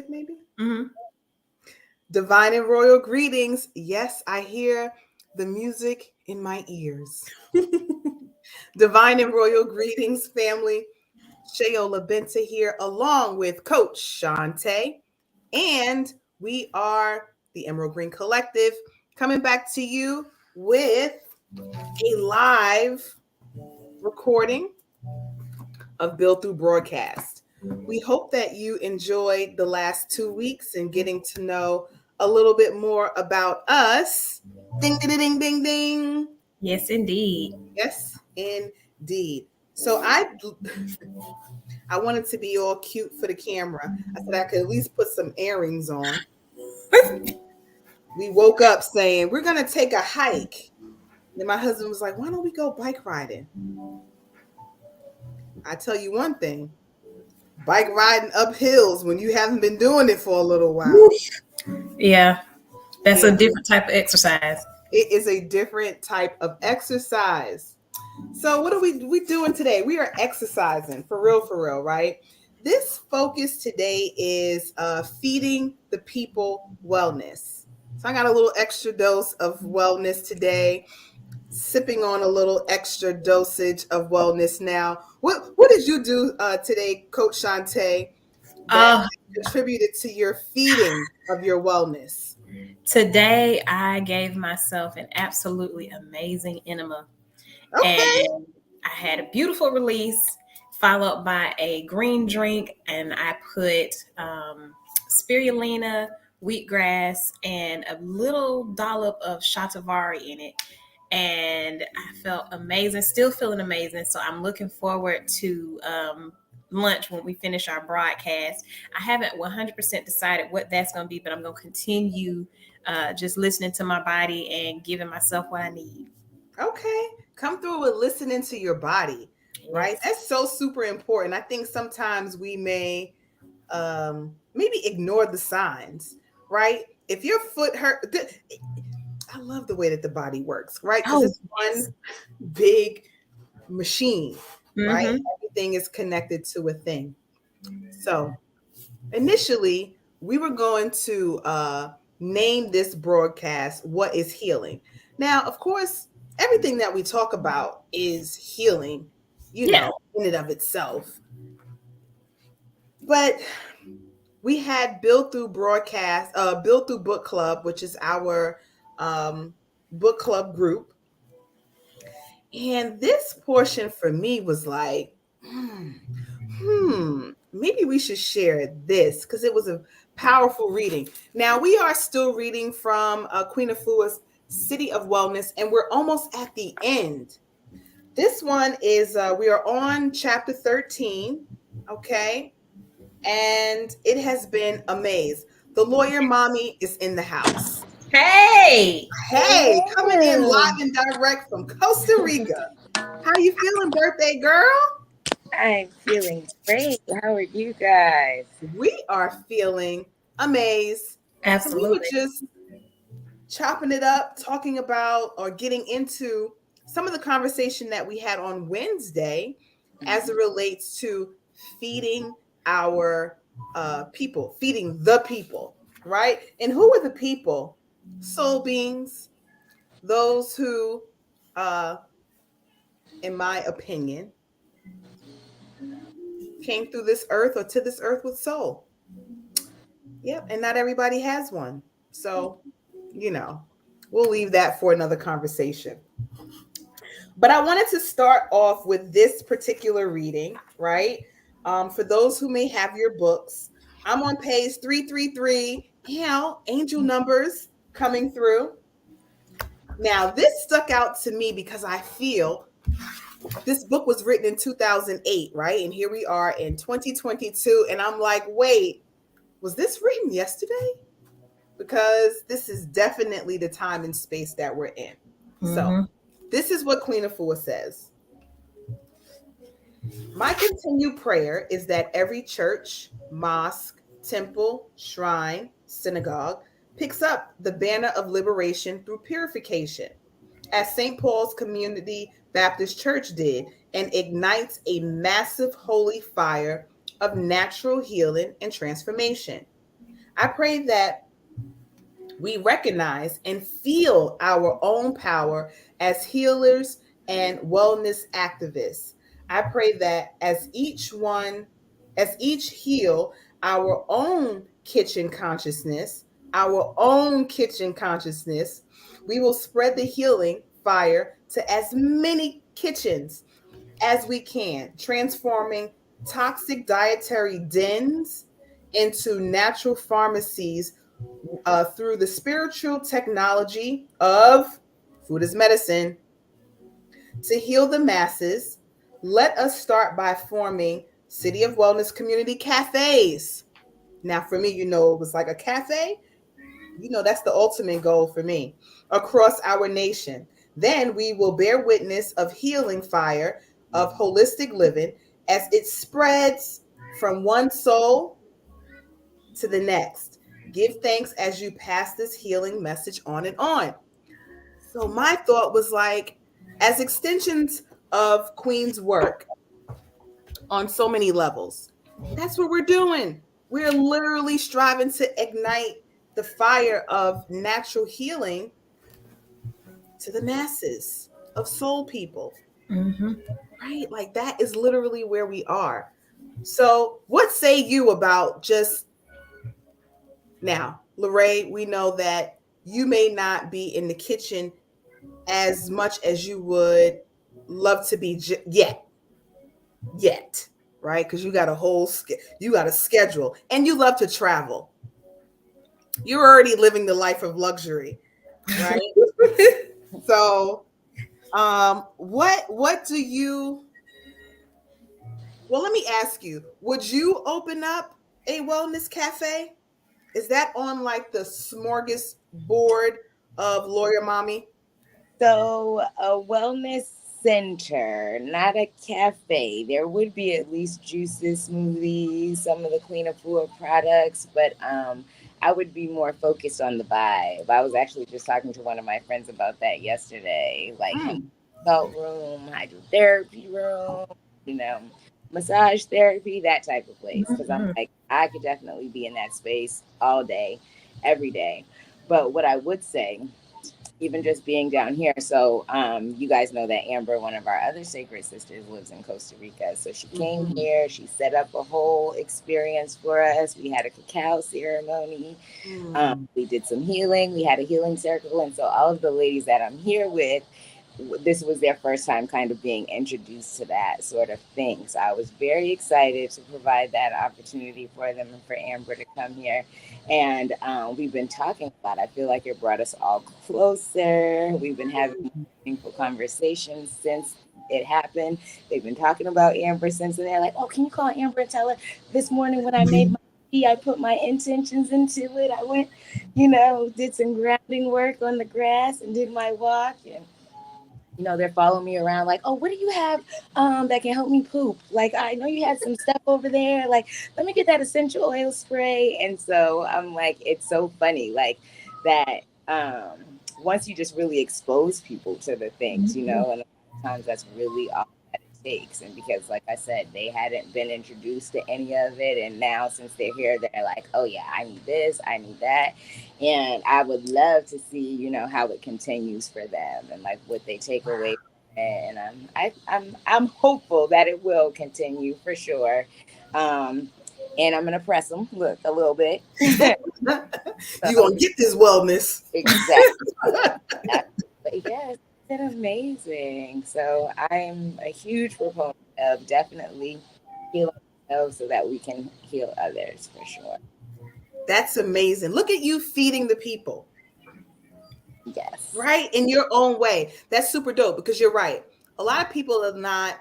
Maybe. Mm-hmm. Divine and royal greetings. Yes, I hear the music in my ears. Divine and royal greetings, family. Shayola Benta here, along with Coach Shante. And we are the Emerald Green Collective coming back to you with a live recording of Build Through Broadcast. We hope that you enjoyed the last 2 weeks and getting to know a little bit more about us. Ding, ding, ding, ding, ding. Yes, indeed. Yes, indeed. So I wanted to be all cute for the camera. I said I could at least put some earrings on. We woke up saying we're gonna take a hike. Then my husband was like, "Why don't we go bike riding?" I tell you one thing: bike riding up hills when you haven't been doing it for a little while. Yeah, that's a Yeah, different type of exercise. it is a different type of exercise. So what are we doing today? We are exercising for real, right? This focus today is feeding the people wellness. So I got a little extra dose of wellness today, sipping on a little extra dosage of wellness now. What did you do today, Coach Shante, that Uh, contributed to your feeding of your wellness? Today I gave myself an absolutely amazing enema, Okay. and I had a beautiful release followed by a green drink, and I put spirulina, wheatgrass, and a little dollop of shatavari in it. And I felt amazing, still feeling amazing. So I'm looking forward to lunch when we finish our broadcast. I haven't 100% decided what that's going to be, but I'm going to continue just listening to my body and giving myself what I need. Okay. Come through with listening to your body, right? Yes. That's so super important. I think sometimes we may maybe ignore the signs, right? If your foot hurt, I love the way that the body works, right? Because Oh, it's one yes. big machine, right? Mm-hmm. Everything is connected to a thing. So initially, we were going to name this broadcast "What is Healing." Now, of course, everything that we talk about is healing, Yeah. in and of itself. But we had Build Through Book Club, which is our um, book club group. And this portion for me was like, maybe we should share this because it was a powerful reading. Now, we are still reading from Queen Afua's City of Wellness, and we're almost at the end. This one is, we are on chapter 13, okay? And it has been amazing. The lawyer mommy is in the house. Hey. Hey, coming in Hello. live and direct from Costa Rica. How you feeling, birthday girl? I'm feeling great. How are you guys? We are feeling amazed. So we were Absolutely. just chopping it up, talking about or getting into some of the conversation that we had on Wednesday as it relates to feeding our people, feeding the people, right? And who are the people? Soul beings, those who, uh, in my opinion, came through this earth or to this earth with soul. Yep, and not everybody has one. So, you know, we'll leave that for another conversation. But I wanted to start off with this particular reading, right? For those who may have your books, I'm on page 333. Angel numbers coming through. Now, this stuck out to me because I feel this book was written in 2008, right? And here we are in 2022. And I'm like, wait, was this written yesterday? Because this is definitely the time and space that we're in. So, Mm-hmm. this is what Queen Afua says. My continued prayer is that every church, mosque, temple, shrine, synagogue picks up the banner of liberation through purification, as St. Paul's Community Baptist Church did, and ignites a massive holy fire of natural healing and transformation. I pray that we recognize and feel our own power as healers and wellness activists. I pray that as each heal our own kitchen consciousness, we will spread the healing fire to as many kitchens as we can, transforming toxic dietary dens into natural pharmacies through the spiritual technology of food as medicine to heal the masses. Let us start by forming City of Wellness community cafes. Now, for me, it was like a cafe. That's the ultimate goal for me across our nation. Then we will bear witness of healing fire of holistic living as it spreads from one soul to the next. Give thanks as you pass this healing message on and on. So my thought was like, as extensions of Queen's work on so many levels, that's what we're doing. We're literally striving to ignite the fire of natural healing to the masses of soul people. Mm-hmm. Right? Like that is literally where we are. So, what say you about just now, Lorraine? We know that you may not be in the kitchen as much as you would love to be yet, right? Because you got you got a schedule, and you love to travel. You're already living the life of luxury, right? So, what do you? Well, let me ask you: would you open up a wellness cafe? Is that on like the smorgasbord of lawyer mommy? So, a wellness center, not a cafe. There would be at least juices, smoothies, some of the Queen of Food products, but I would be more focused on the vibe. I was actually just talking to one of my friends about that yesterday, like Mm. salt room, hydrotherapy room, you know, massage therapy, that type of place. Because I'm Mm-hmm. like, I could definitely be in that space all day, every day. But what I would say, even just being down here. So you guys know that Amber, one of our other sacred sisters, lives in Costa Rica. So she came Mhm. here. She set up a whole experience for us. We had a cacao ceremony. Mm. We did some healing. We had a healing circle. And so all of the ladies that I'm here with, this was their first time kind of being introduced to that sort of thing. So I was very excited to provide that opportunity for them and for Amber to come here. And we've been talking a lot. I feel like it brought us all closer. We've been having meaningful conversations since it happened. They've been talking about Amber since, and they're like, "Oh, can you call Amber and tell her this morning when I made my tea, I put my intentions into it. I went, did some grounding work on the grass and did my walk and." They're following me around like, "Oh, what do you have that can help me poop? Like, I know you had some stuff over there. Like, let me get that essential oil spray." And so I'm like, it's so funny, like that. Once you just really expose people to the things, and a lot of times that's really all that it takes. And because, like I said, they hadn't been introduced to any of it, and now since they're here, they're like, "Oh yeah, I need this, I need that." And I would love to see, how it continues for them and like what they take away from it. And I'm hopeful that it will continue for sure. Um, and I'm gonna press them, look a little bit. You So gonna get this wellness. exactly, but yes, it's been amazing. So I'm a huge proponent of definitely healing ourselves so that we can heal others for sure. That's amazing. Look at you feeding the people, Yes. right? In your own way. That's super dope because you're right. A lot of people are not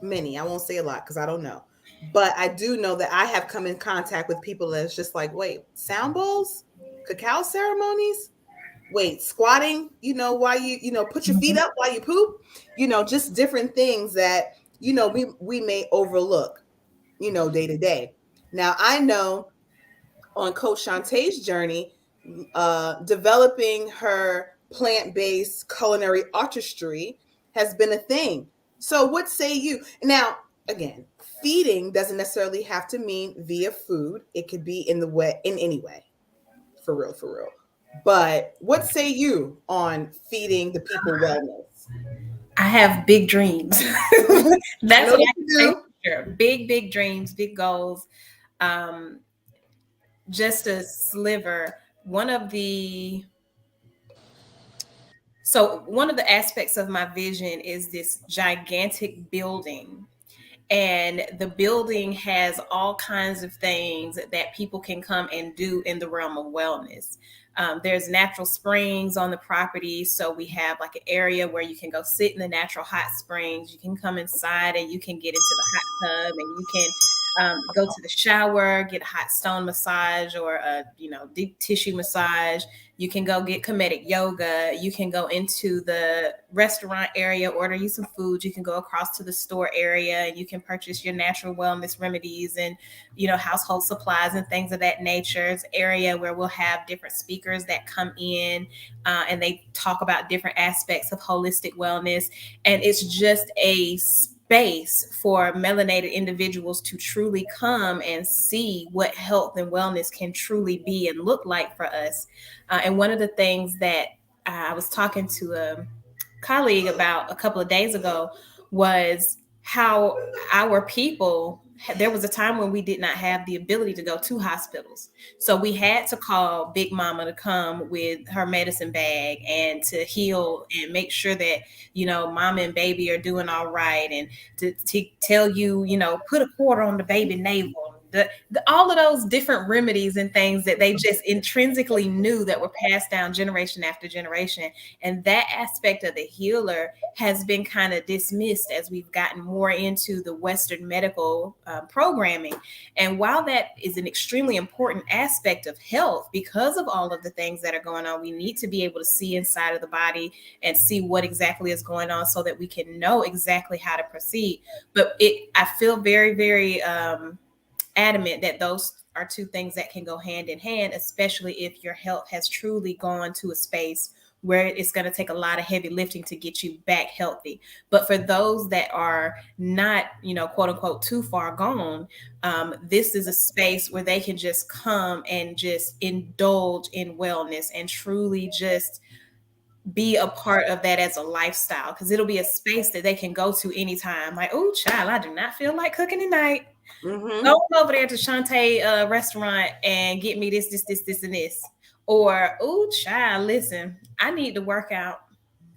many. I won't say a lot because I don't know. But I do know that I have come in contact with people that's just like, wait, sound bowls, cacao ceremonies, wait, squatting, while put your feet up while you poop, just different things that, we may overlook, day to day. Now I know on Coach Shantae's journey, developing her plant-based culinary artistry has been a thing. So what say you now? again, feeding doesn't necessarily have to mean via food. It could be in the way, in any way, for real, for real. But what say you on feeding the people wellness? I have big dreams. I That's know what that I you can say do. for sure. Big, big dreams, big goals. Um, just a sliver. One of the one of the aspects of my vision is this gigantic building, and the building has all kinds of things that people can come and do in the realm of wellness. There's natural springs on the property, so we have like an area where you can go sit in the natural hot springs. You can come inside and you can get into the hot tub, and you can go to the shower, get a hot stone massage or a deep tissue massage. You can go get comedic yoga. You can go into the restaurant area, order you some food. You can go across to the store area and you can purchase your natural wellness remedies and, household supplies and things of that nature. It's an area where we'll have different speakers that come in and they talk about different aspects of holistic wellness. And it's just a space for melanated individuals to truly come and see what health and wellness can truly be and look like for us. And one of the things that I was talking to a colleague about a couple of days ago was how our people, there was a time when we did not have the ability to go to hospitals. So we had to call Big Mama to come with her medicine bag and to heal and make sure that, mama and baby are doing all right. And to tell you, put a quarter on the baby navel. All of those different remedies and things that they just intrinsically knew that were passed down generation after generation. And that aspect of the healer has been kind of dismissed as we've gotten more into the Western medical programming. And while that is an extremely important aspect of health, because of all of the things that are going on, we need to be able to see inside of the body and see what exactly is going on so that we can know exactly how to proceed. But I feel very, very adamant that those are two things that can go hand in hand, especially if your health has truly gone to a space where it's going to take a lot of heavy lifting to get you back healthy. But for those that are not, quote unquote, too far gone, this is a space where they can just come and just indulge in wellness and truly just be a part of that as a lifestyle, because it'll be a space that they can go to anytime. Like, oh, child, I do not feel like cooking tonight. Mm-hmm. Go over there to Shantae restaurant and get me this, and this. Or, oh, child, listen, I need to work out.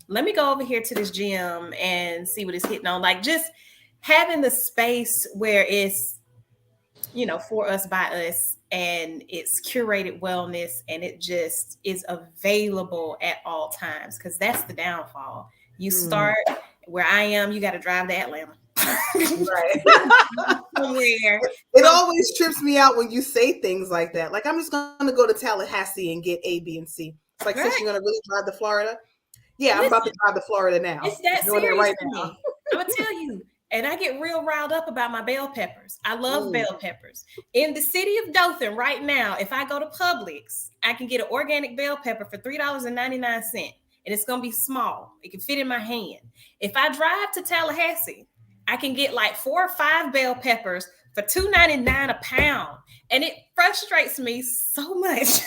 Let me go over here to this gym and see what it's hitting on. Like, just having the space where it's, for us, by us, and it's curated wellness and it just is available at all times. Because that's the downfall. You start where I am, you got to drive to Atlanta. Right. Somewhere. It always trips me out when you say things like that. Like, I'm just going to go to Tallahassee and get A, B, and C. It's like, since you're going to really drive to Florida? Yeah, I'm about to drive to Florida now. It's that I'm doing serious right to now. me. I'm going to tell you. And I get real riled up about my bell peppers. I love bell peppers. In the city of Dothan right now, if I go to Publix, I can get an organic bell pepper for $3.99. And it's going to be small. It can fit in my hand. If I drive to Tallahassee, I can get like 4 or 5 bell peppers for $2.99 a pound. And it frustrates me so much.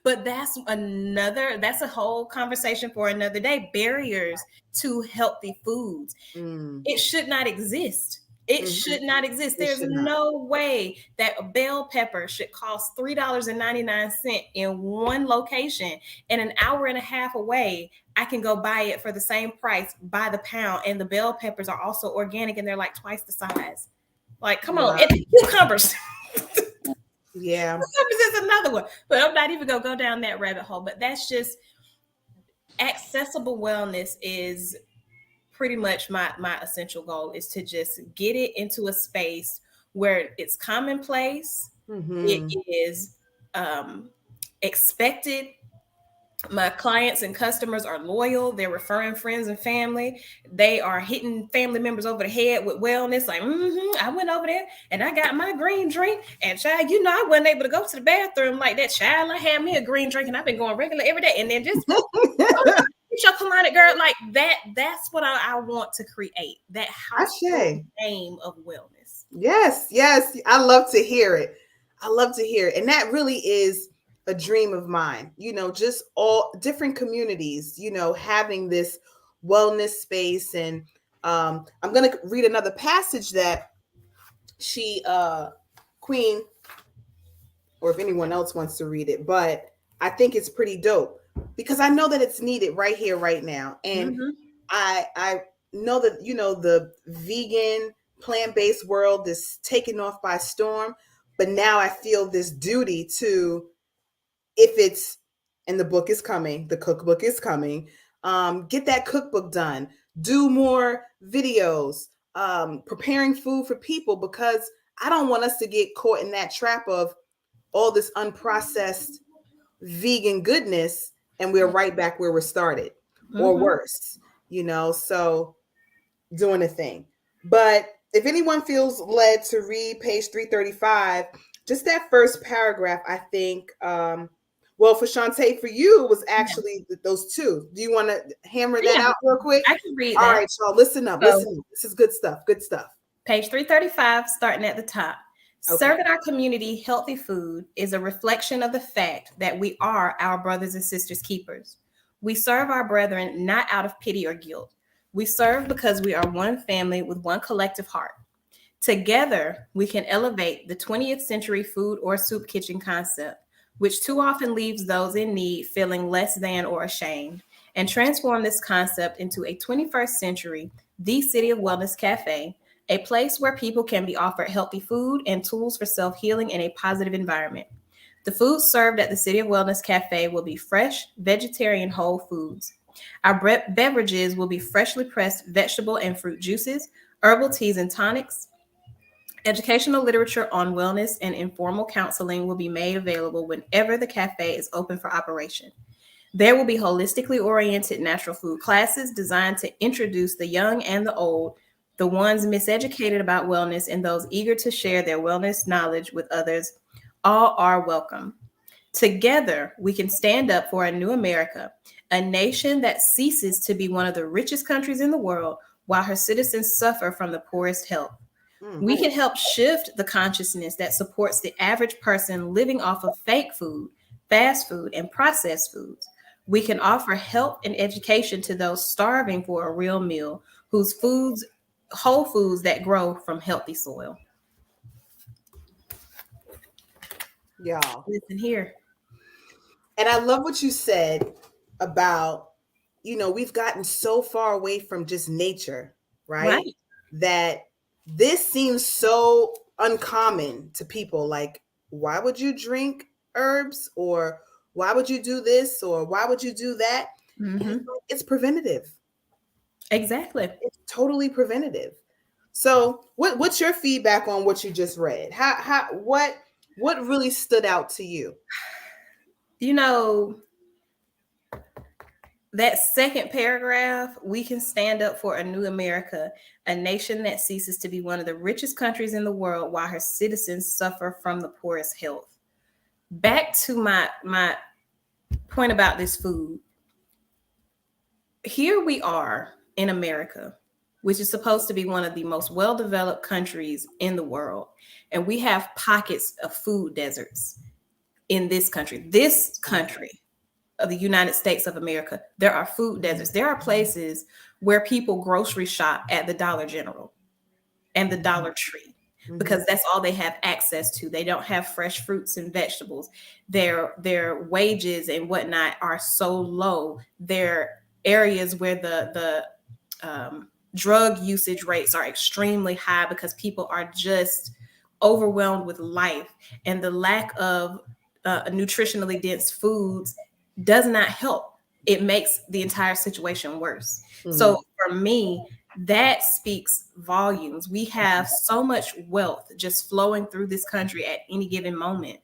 But that's a whole conversation for another day. Barriers to healthy foods. It should not exist. It should not exist. There's no way that a bell pepper should cost $3.99 in one location, and an hour and a half away, I can go buy it for the same price by the pound. And the bell peppers are also organic and they're like twice the size. Like, come on. And cucumbers. Yeah. Cucumbers is another one. But I'm not even going to go down that rabbit hole. But that's just accessible wellness is pretty much my essential goal, is to just get it into a space where it's commonplace. It is expected. My clients and customers are loyal. They're referring friends and family. They are hitting family members over the head with wellness. Like, I went over there and I got my green drink. And child, I wasn't able to go to the bathroom like that. Child, I had me a green drink and I've been going regular every day. And then just Get your colonic girl like that. That's what I want to create. That household Ashe. name of wellness. Yes, yes. I love to hear it. I love to hear it. And that really is a dream of mine. Just all different communities, having this wellness space. And I'm going to read another passage that she, Queen, or if anyone else wants to read it, but I think it's pretty dope because I know that it's needed right here, right now. And I know that, the vegan plant-based world is taking off by storm, but now I feel this duty to, if it's, and the book is coming, the cookbook is coming, get that cookbook done, do more videos, preparing food for people, because I don't want us to get caught in that trap of all this unprocessed vegan goodness and we're right back where we started or worse, so doing a thing. But if anyone feels led to read page 335, just that first paragraph, I think, well, for Shantae, for you, it was actually those two. Do you want to hammer that out real quick? I can read All that. right, y'all, listen up. Listen up. This is good stuff. Good stuff. Page 335, starting at the top. Okay. Serving our community healthy food is a reflection of the fact that we are our brothers and sisters' keepers. We serve our brethren not out of pity or guilt. We serve because we are one family with one collective heart. Together, we can elevate the 20th century food or soup kitchen concept, which too often leaves those in need feeling less than or ashamed, and transform this concept into a 21st century, the City of Wellness Cafe, a place where people can be offered healthy food and tools for self-healing in a positive environment. The food served at the City of Wellness Cafe will be fresh, vegetarian whole foods. Our beverages will be freshly pressed vegetable and fruit juices, herbal teas and tonics. Educational literature on wellness and informal counseling will be made available whenever the cafe is open for operation. There will be holistically oriented natural food classes designed to introduce the young and the old, the ones miseducated about wellness and those eager to share their wellness knowledge with others. All are welcome. Together, we can stand up for a new America, a nation that ceases to be one of the richest countries in the world while her citizens suffer from the poorest health. We can help shift the consciousness that supports the average person living off of fake food, fast food, and processed foods. We can offer help and education to those starving for a real meal, whose foods, whole foods that grow from healthy soil. Y'all, listen here. And I love what you said about, we've gotten so far away from just nature, right? That this seems so uncommon to people. Like, why would you drink herbs? Or why would you do this? Or why would you do that? It's preventative. Exactly. It's totally preventative. So what's your feedback on what you just read? What really stood out to you? That second paragraph, we can stand up for a new America, a nation that ceases to be one of the richest countries in the world while her citizens suffer from the poorest health. Back to my point about this food. Here we are in America, which is supposed to be one of the most well-developed countries in the world. And we have pockets of food deserts in this country. This country of the United States of America, there are food deserts. There are places where people grocery shop at the Dollar General and the Dollar Tree because that's all they have access to. They don't have fresh fruits and vegetables. Their wages and whatnot are so low. They're areas where the drug usage rates are extremely high because people are just overwhelmed with life, and the lack of nutritionally dense foods does not help. It makes the entire situation worse. So for me, that speaks volumes. We have so much wealth just flowing through this country at any given moment,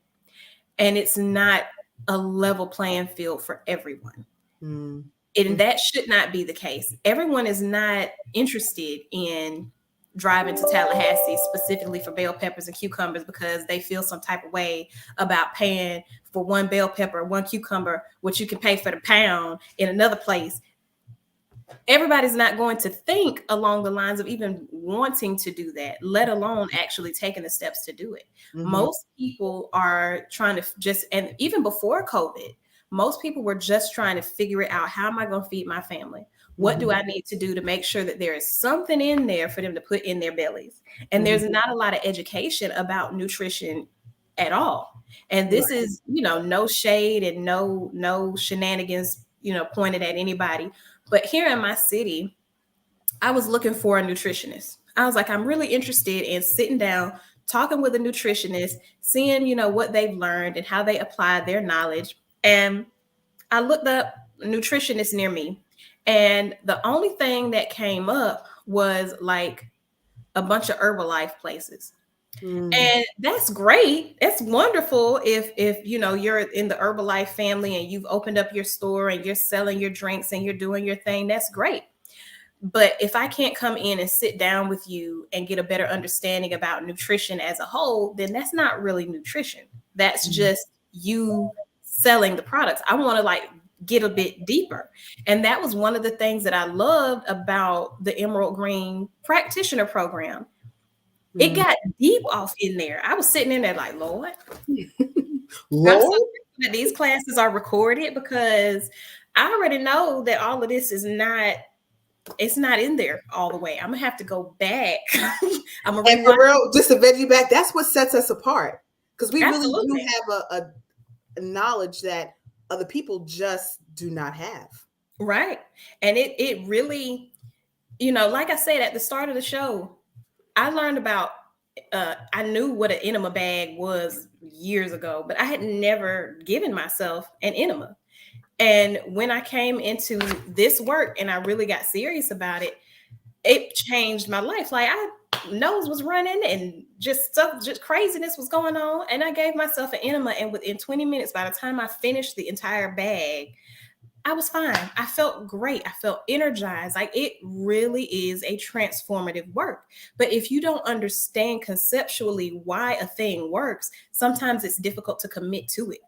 and it's not a level playing field for everyone. And that should not be the case. Everyone is not interested in driving to Tallahassee specifically for bell peppers and cucumbers because they feel some type of way about paying for one bell pepper, one cucumber, what you can pay for the pound in another place. everybody's not going to think along the lines of even wanting to do that, let alone actually taking the steps to do it. Mm-hmm. Most people are trying to just, and even before COVID, most people were just trying to figure it out. How am I going to feed my family? What do I need to do to make sure that there is something in there for them to put in their bellies? And there's not a lot of education about nutrition at all. And this is, no shade and no shenanigans, pointed at anybody. But here in my city, I was looking for a nutritionist. I was like, I'm really interested in sitting down, talking with a nutritionist, seeing, what they've learned and how they apply their knowledge. And I looked up nutritionists near me. And the only thing that came up was like a bunch of Herbalife places. And that's great. It's wonderful if you're in the Herbalife family and you've opened up your store and you're selling your drinks and you're doing your thing. That's great. But if I can't come in and sit down with you and get a better understanding about nutrition as a whole, then that's not really nutrition. That's just you selling the products. I want to like get a bit deeper. And that was one of the things that I loved about the Emerald Green Practitioner Program. It got deep off in there. I was sitting in there like, Lord, I'm so that these classes are recorded, because I already know that all of this is not, it's not in there all the way. I'm gonna have to go back. I'm gonna and for real, just to veggie back, that's what sets us apart, because we really do have a knowledge that other people just do not have. Right. And it really, like I said at the start of the show, I learned about, I knew what an enema bag was years ago, but I had never given myself an enema. And when I came into this work and I really got serious about it, it changed my life. Like nose was running and just craziness was going on. And I gave myself an enema, and within 20 minutes, by the time I finished the entire bag, I was fine. I felt great. I felt energized. Like it really is a transformative work. But if you don't understand conceptually why a thing works, sometimes it's difficult to commit to it.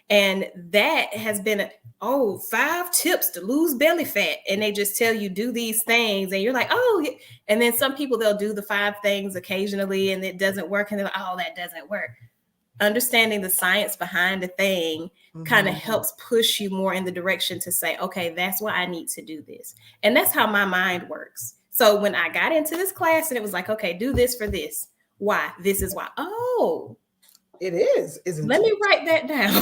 And that has been 5 tips to lose belly fat. And they just tell you do these things. And you're like, oh, and then some people, they'll do the 5 things occasionally and it doesn't work. And they're like, oh, that doesn't work. Understanding the science behind the thing kind of helps push you more in the direction to say, okay, that's why I need to do this. And that's how my mind works. So when I got into this class and it was like, okay, do this for this. Why? This is why. Oh, it is. Isn't Let it? me write that down.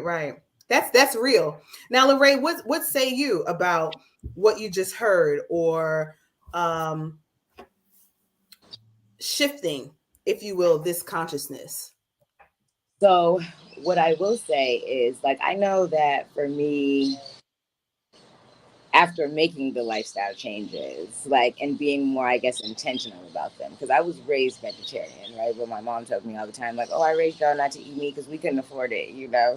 Right. That's real. Now, Lorraine, what say you about what you just heard, or shifting, if you will, this consciousness? So what I will say is, like, I know that for me, after making the lifestyle changes, like, and being more, I guess, intentional about them, because I was raised vegetarian, right? But my mom told me all the time, like, oh, I raised y'all not to eat meat because we couldn't afford it,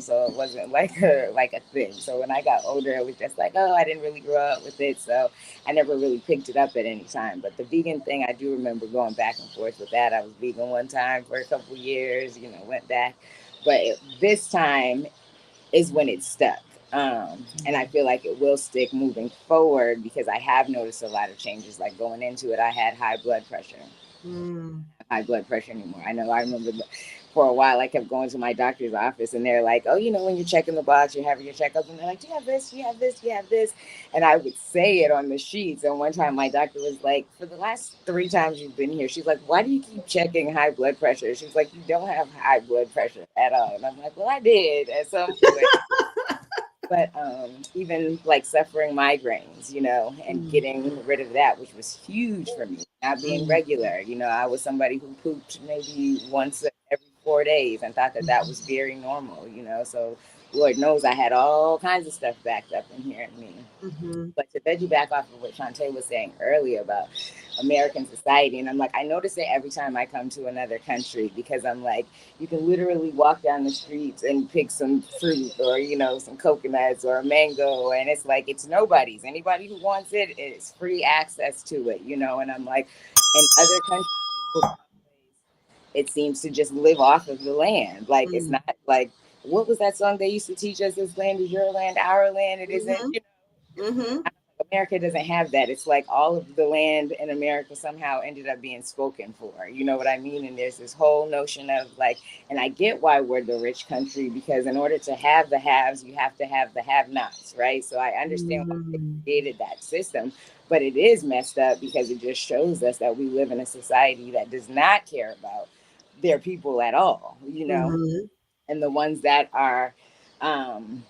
so it wasn't like a thing. So when I got older, it was just like, oh, I didn't really grow up with it, so I never really picked it up at any time. But the vegan thing, I do remember going back and forth with that. I was vegan one time for a couple of years, went back. But this time is when it stuck. And I feel like it will stick moving forward, because I have noticed a lot of changes. Like going into it, I had high blood pressure. High blood pressure anymore. I remember for a while I kept going to my doctor's office and they're like, oh, when you're checking the box, you're having your checkups, and they're like, do you have this? Do you have this? Do you have this? And I would say it on the sheets. And one time my doctor was like, for the last 3 times you've been here, she's like, why do you keep checking high blood pressure? She's like, you don't have high blood pressure at all. And I'm like, well, I did at some point. But even like suffering migraines, and getting rid of that, which was huge for me, not being regular. I was somebody who pooped maybe once every 4 days and thought that was very normal, so Lord knows I had all kinds of stuff backed up in here in me. But to veggie back off of what Shantae was saying earlier about American society, and I'm like, I notice it every time I come to another country, because I'm like, you can literally walk down the streets and pick some fruit or, some coconuts or a mango, and it's like, it's nobody's. Anybody who wants it, it's free access to it, and I'm like, in other countries, it seems to just live off of the land. Like, it's not like, what was that song they used to teach us? This land is your land, our land. It isn't, a America doesn't have that. It's like all of the land in America somehow ended up being spoken for. You know what I mean? And there's this whole notion of like, and I get why we're the rich country, because in order to have the haves, you have to have the have-nots, right? So I understand why they Mm-hmm. created that system, but it is messed up because it just shows us that we live in a society that does not care about their people at all, you know, Mm-hmm. and the ones that um,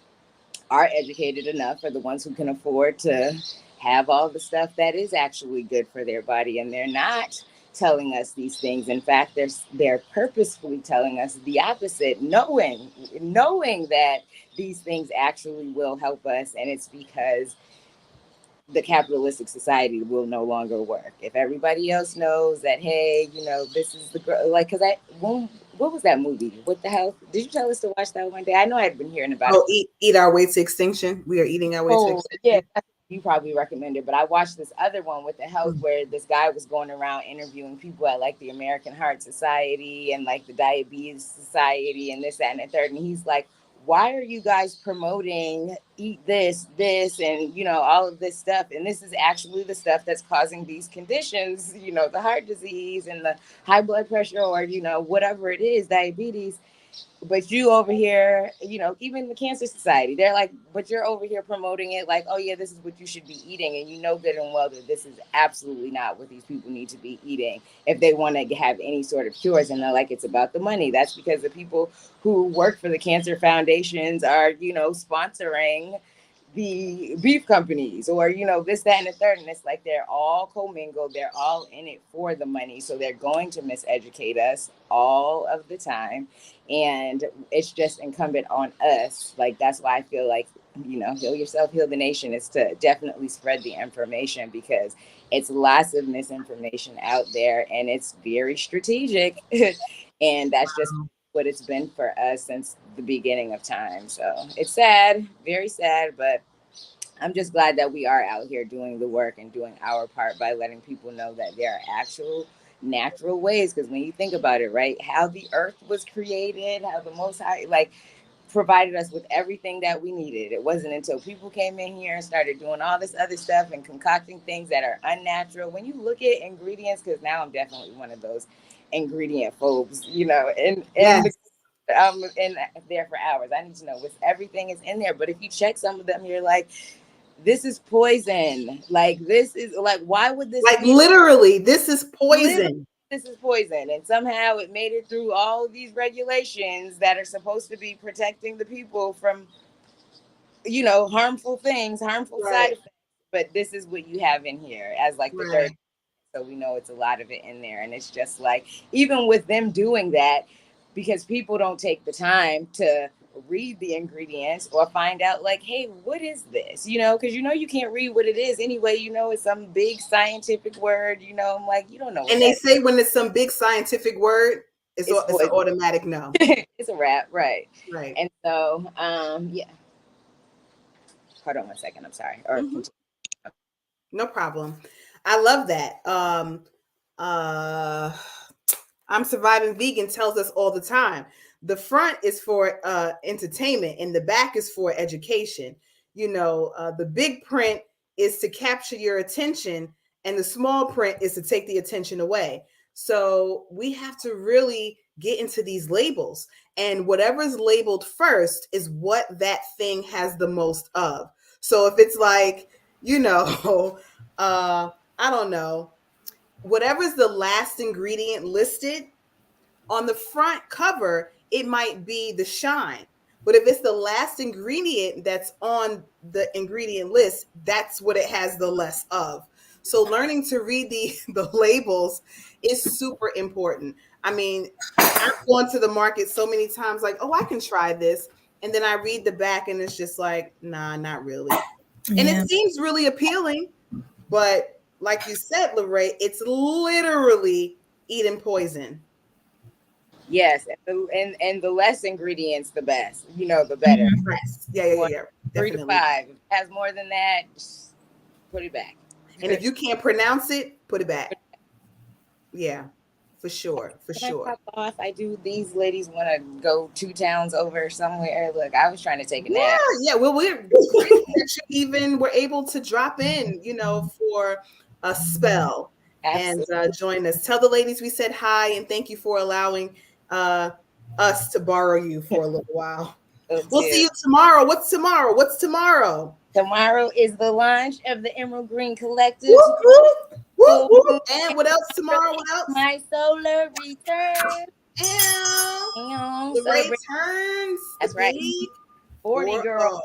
are educated enough are the ones who can afford to have all the stuff that is actually good for their body, and they're not telling us these things. In fact, they're purposefully telling us the opposite, knowing that these things actually will help us, and it's because the capitalistic society will no longer work if everybody else knows that, hey, you know, this is the girl. Like, because what was that movie? What the hell did you tell us to watch that one day? I know I had been hearing about it. Oh, eat our way to extinction. We are eating our way to Oh yeah, extinction. that's what you probably recommended. But I watched this other one with the health, Mm. where this guy was going around interviewing people at like the American Heart Society and like the Diabetes Society and this, that, and the third. And he's like, why are you guys promoting eat this, and you know, all of this stuff? And this is actually the stuff that's causing these conditions, you know, the heart disease and the high blood pressure, or, you know, whatever it is, diabetes. But you over here, you know, even the Cancer Society, they're like, but you're over here promoting it like, oh yeah, this is what you should be eating. And you know good and well that this is absolutely not what these people need to be eating if they want to have any sort of cures. And they're like, it's about the money. That's because the people who work for the cancer foundations are, you know, sponsoring the beef companies, or, you know, this, that, and the third. And it's like they're all commingled, they're all in it for the money, so they're going to miseducate us all of the time. And it's just incumbent on us, like, that's why I feel like, you know, heal yourself, heal the nation, is to definitely spread the information, because it's lots of misinformation out there, and it's very strategic. And that's just what it's been for us since the beginning of time. So it's sad, very sad, but I'm just glad that we are out here doing the work and doing our part by letting people know that there are actual natural ways. Because when you think about it, right, how the earth was created, how the Most High, like, provided us with everything that we needed. It wasn't until people came in here and started doing all this other stuff and concocting things that are unnatural. When you look at ingredients, because now I'm definitely one of those ingredient phobes, you know, and Yes. I'm in there for hours. I need to know what everything is in there. But if you check some of them, you're like, this is poison. Like, this is like, why would this Like be? literally, this is Literally, poison. this is poison. And somehow it made it through all of these regulations that are supposed to be protecting the people from, you know, harmful things, harmful side Right. effects. But this is what you have in here as like the Right. third. So we know it's a lot of it in there. And it's just like, even with them doing that, because people don't take the time to read the ingredients or find out, like, hey, what is this? You know, because, you know, you can't read what it is anyway. You know, it's some big scientific word, you know, I'm like, you don't know what And they that say when it's some big scientific word, is. It's it's an poison. automatic no. It's a wrap, right? Right. And so, yeah. Hold on one second. I'm sorry. Or Mhm. continue. No problem. I love that. Uh I'm Surviving Vegan tells us all the time. The front is for entertainment and the back is for education. You know, the big print is to capture your attention and the small print is to take the attention away. So we have to really get into these labels. And whatever's labeled first is what that thing has the most of. So if it's like, you know, I don't know, whatever's the last ingredient listed on the front cover, it might be the shine. But if it's the last ingredient that's on the ingredient list, that's what it has the less of. So learning to read the labels is super important. I mean, I've gone to the market so many times, like, oh, I can try this. And then I read the back and it's just like, nah, not really. And it Yeah. seems really appealing, but like you said, Lorraine, it's literally eating poison. Yes. And the less ingredients, the best, you know, the better. Mhm. Yes. Yeah, yeah, yeah, One, yeah. 3 to 5. Definitely. If it has more than that, just put it back. And if you can't pronounce it, put it back. Yeah. For sure. For Can I sure. pop off? I do. These ladies want to go 2 towns over somewhere. Look, I was trying to take a nap. Yeah. Well, we're grateful that you even were able to drop in, for a spell and Absolutely. join us. Tell the ladies we said hi and thank you for allowing uh, us to borrow you for a little while. We'll see you tomorrow. What's tomorrow? What's tomorrow? Tomorrow is the launch of the Emerald Green Collective. Whoop, whoop, whoop, whoop. And what else tomorrow? What else? My solar return. The Celebrate. returns. That's right. 40 girls.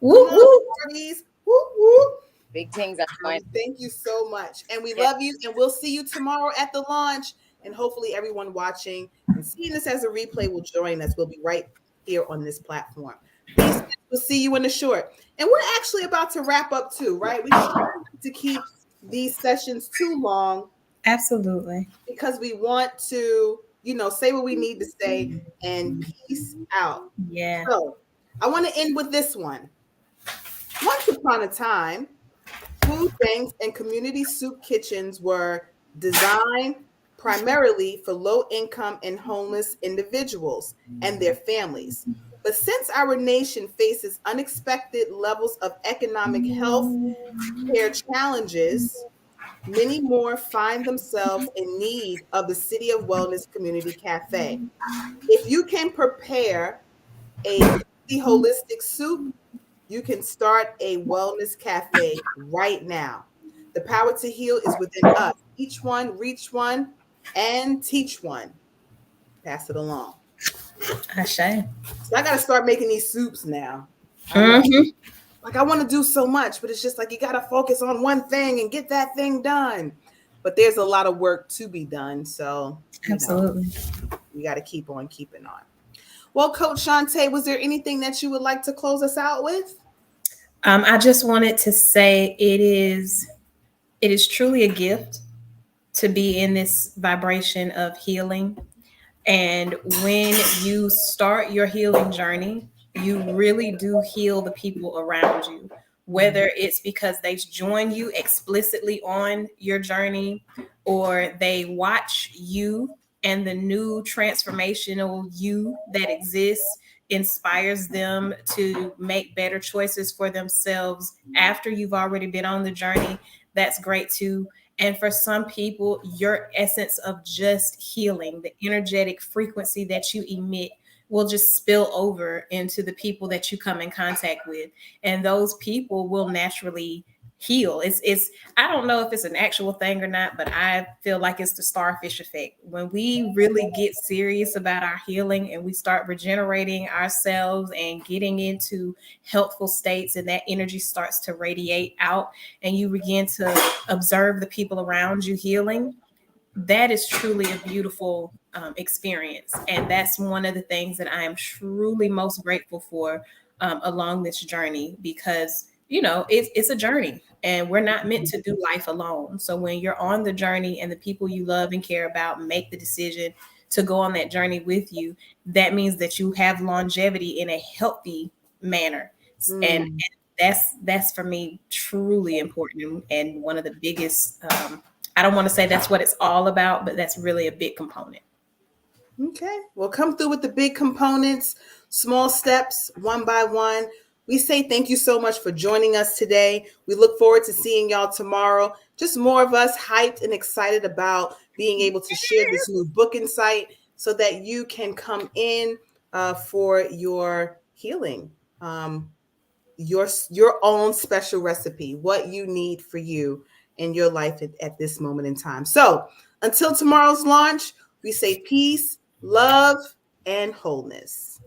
Woo, woo. Parties. Whoop, whoop. Big things are going. Thank you so much. And we love you. And we'll see you tomorrow at the launch. And hopefully everyone watching and seeing this as a replay will join us. We'll be right here on this platform. Peace. We'll see you in the short. And we're actually about to wrap up too, right? We try not to keep these sessions too long. Absolutely. Because we want to, say what we need to say and peace out. Yeah. So I want to end with this one. Once upon a time, food banks and community soup kitchens were designed primarily for low-income and homeless individuals and their families. But since our nation faces unexpected levels of economic health care challenges, many more find themselves in need of the City of Wellness Community Cafe. If you can prepare a holistic soup, you can start a wellness cafe right now. The power to heal is within us. Each one, reach one, and teach one. Pass it along. Ashe. So I got to start making these soups now. Mm-hmm. I want to do so much, but it's just like you got to focus on one thing and get that thing done. But there's a lot of work to be done. So absolutely, we got to keep on keeping on. Well, Coach Shantae, was there anything that you would like to close us out with? I just wanted to say it is truly a gift to be in this vibration of healing. And when you start your healing journey, you really do heal the people around you, whether it's because they join you explicitly on your journey or they watch you and the new transformational you that exists inspires them to make better choices for themselves after you've already been on the journey. That's great too. And for some people, your essence of just healing, the energetic frequency that you emit will just spill over into the people that you come in contact with. And those people will naturally heal. It's I don't know if it's an actual thing or not, but I feel like it's the starfish effect. When we really get serious about our healing and we start regenerating ourselves and getting into healthful states, and that energy starts to radiate out and you begin to observe the people around you healing, that is truly a beautiful experience. And that's one of the things that I am truly most grateful for along this journey, because it's a journey and we're not meant to do life alone. So when you're on the journey and the people you love and care about make the decision to go on that journey with you, that means that you have longevity in a healthy manner. And that's for me truly important and one of the biggest I don't want to say that's what it's all about, but that's really a big component. Okay. Well, come through with the big components, small steps, one by one. We say thank you so much for joining us today. We look forward to seeing y'all tomorrow. Just more of us hyped and excited about being able to share this new book insight so that you can come in for your healing, your own special recipe, what you need for you in your life at this moment in time. So until tomorrow's launch, we say peace, love, and wholeness.